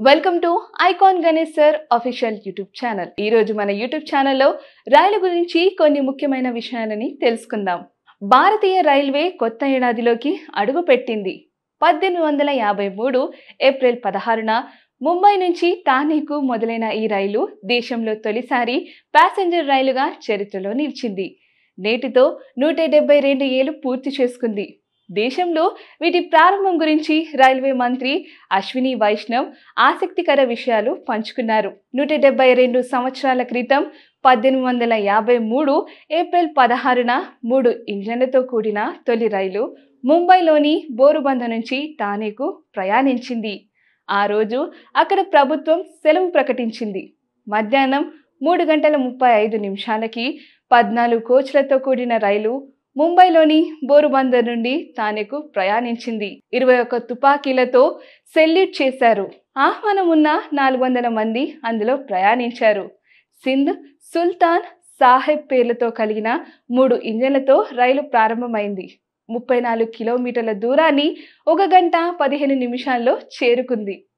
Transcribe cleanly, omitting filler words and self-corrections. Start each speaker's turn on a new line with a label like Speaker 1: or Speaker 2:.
Speaker 1: Welcome to icon Ganesh sir official YouTube channel. ఈ రోజు మన యూట్యూబ్ ఛానల్లో రైలు గురించి కొన్ని ముఖ్యమైన విషయాలని తెలుసుకుందాం. భారతీయ రైల్వే కొత్త ఏడాదిలోకి అడుగుపెట్టింది. 1853 ఏప్రిల్ 16న ముంబై నుంచి థానేకు మొదలైన ఈ రైలు దేశంలో తొలిసారి ప్యాసింజర్ రైలుగా చరిత్రలో నిలిచింది. నేటితో 172 ఏళ్లు పూర్తి చేసుకుంది. దేశంలో వీటి ప్రారంభం గురించి రైల్వే మంత్రి అశ్విని వైష్ణవ్ ఆసక్తికర విషయాలు పంచుకున్నారు. 172 సంవత్సరాల క్రితం 1853 ఏప్రిల్ 16న 3 ఇంజన్లతో కూడిన తొలి రైలు ముంబైలోని బోరుబంద నుంచి థానేకు ప్రయాణించింది. ఆ రోజు అక్కడ ప్రభుత్వం సెలవు ప్రకటించింది. మధ్యాహ్నం 3:35కి 14 కోచ్లతో కూడిన రైలు ముంబైలోని బోరుబందర్ నుండి థానేకు ప్రయాణించింది. 21 తుపాకీలతో సెల్యూట్ చేశారు. ఆహ్వానం ఉన్న 400 మంది అందులో ప్రయాణించారు. సింధ్, సుల్తాన్ సాహెబ్ పేర్లతో కలిగిన 3 ఇంజన్లతో రైలు ప్రారంభమైంది. 34 కిలోమీటర్ల దూరాన్ని 1 గంట 15 నిమిషాల్లో చేరుకుంది.